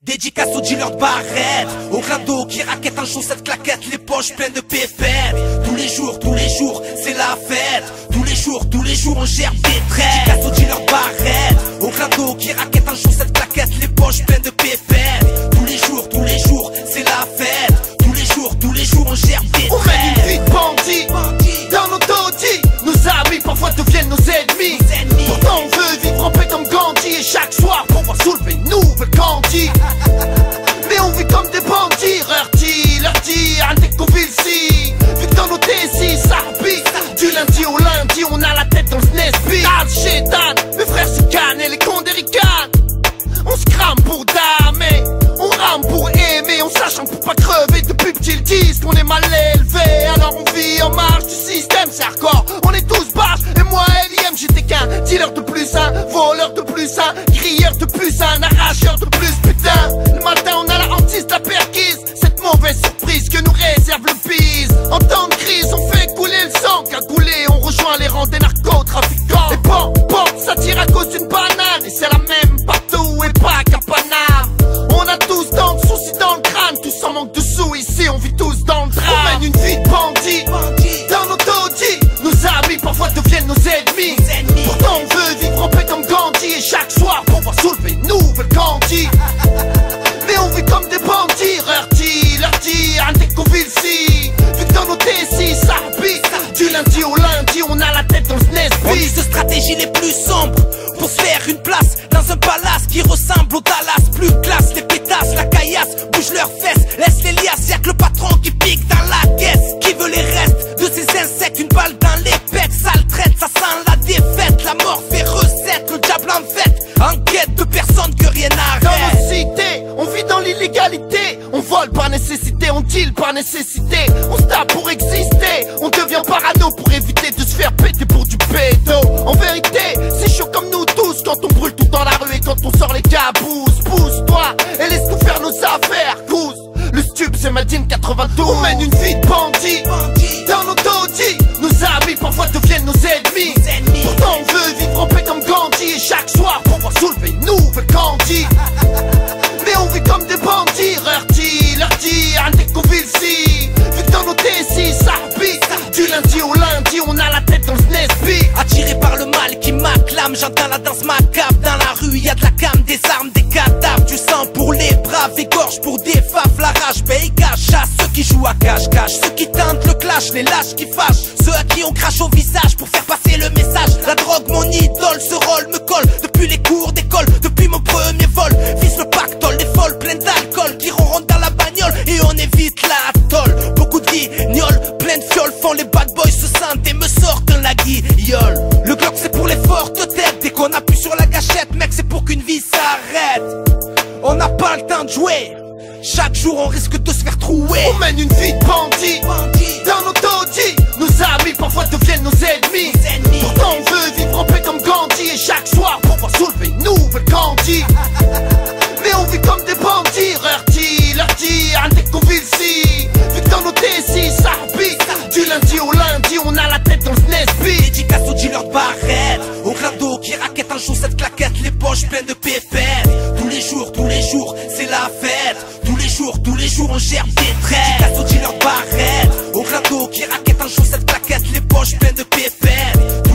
Dédicace aux dealers de barrettes, au clando qui raquette en chaussette claquette, les poches pleines de pépettes. Tous les jours, c'est la fête. Tous les jours, on gère des traits. Dédicace aux dealers de barrettes, au clando qui raquette en chaussette claquette, les poches pleines de pépettes. Tous les jours, c'est la fête. Tous les jours, on gère des traits. On mène une vie de bandit dans nos taudis. Nos amis parfois deviennent nos ennemis. Pourtant on veut vivre en paix comme Gandhi. Et chaque soir pour pouvoir soulever une nouvelle Gandhi. Mais on vit comme des bandits. Leur dès qu'on vit ici. Vu que dans nos désirs ça repit. Du lundi au lundi on a la tête dans le Nesby. Chétan, mes frères se cannent et les cons des ricanes. On se crame pour damer, on rame pour aimer, on sachant pour pas crever. Depuis petit ils disent qu'on est mal élevé. Alors on vit en marge du système, c'est hardcore. On est tous barges, et moi L.I.M. j'étais qu'un dealer de plus, un voleur de plus, un crieur de plus, un arracheur de plus. Putain, le matin on a la hantise de la perquise. Cette mauvaise surprise que nous réserve le bise. En temps de crise on fait couler le sang. Cagoulé, on rejoint les rangs des narcotrafiquants. Et bon, ça tire à cause d'une banane. Et c'est la même partout et pas qu'à Paname. On a tous tant de soucis dans le crâne. Tous en manque de sous ici, on vit tous dans le drame. On mène une vie de bandit dans nos taudis. Nos amis parfois deviennent nos ennemis. Pourtant on veut vivre en paix comme Gandhi. Et chaque soir pour pouvoir soulever une nouvelle Gandhi. Mais on vit comme des bandits. Leur dire dès qu'on vit ici. Vu que dans nos désirs ça repit. Du lundi au lundi on a la tête dans le Nesby. On use de stratégies les plus sombres pour se faire une place dans un palace qui ressemble au Dallas. Plus classe, les pétasses, la caillasse, bouge leurs fesses, laisse les liasses, y'a que le patron qui pique dans la caisse. Qui veut les restes de ces insectes, une balle dans les pecs, sale traite, ça sent la défaite. La mort fait recette, le diable en fête, en quête de personne que rien n'arrête. Dans nos cités, on vit dans l'illégalité. On vole par nécessité, on deal par nécessité. On se tape pour exister, on devient parano pour éviter de se faire péter pour du pédo. En vérité, c'est chaud comme nous tous quand on brûle tout dans la rue et quand on sort les cabousses. Pousse-toi et laisse-nous faire nos affaires, cousse. Le stup c'est Madine 92. On mène une vie de bandit dans nos taudis. Nos amis parfois deviennent nos ennemis. Pourtant on veut vivre en paix comme Gandhi. Et chaque soir pour pouvoir soulever une nouvelle Gandhi. Mais on vit comme des bandits. Leur dire dès qu'on vit ici. Vu que dans nos désirs ça repit. Du lundi au lundi on a la tête dans le Nesby. Attiré par le mal qui m'acclame, j'entends la danse macabre. Dans la rue y'a de la cam, des armes, des cadavres. Du sang pour les braves, égorge pour des faf. La rage paye cache à ceux qui jouent à cache-cache. Ceux qui tentent le clash, les lâches qui fâchent. Ceux à qui on crache au visage pour faire passer le message. La drogue mon idole, ce rôle me colle. Depuis les cours d'école, depuis mon premier vol. Vise le pactole, des folles pleines d'alcool qui ronronnent dans la bagnole et on évite la tôle. Beaucoup de guignols, plein de fioles font les bad boys se sentent et me sortent la guignole. Le Glock c'est pour les fortes têtes. Dès qu'on appuie sur la gâchette, mec c'est pour qu'une vie s'arrête. On n'a pas le temps de jouer. Chaque jour on risque de se faire trouer. On mène une vie de bandit dans nos taudis. Nos amis parfois deviennent nos ennemis. Pourtant on veut vivre en paix comme Gandhi. Et chaque soir pour pouvoir soulever une nouvelle Gandhi. Mais on vit comme des bandits. Leur dire dès qu'on vit ici. Vu que dans nos désirs ça repit. Du lundi au lundi on a la tête dans le Nesby. Dédicace aux dealers de barrettes, au clando qui raquette en chaussette claquette, les poches pleines de pépettes. Tous les jours, c'est la fête. Tous les jours, on gère des traits. Dédicace aux dealers de barrettes, au clando qui raquette en chaussette claquette, les poches pleines de pépettes.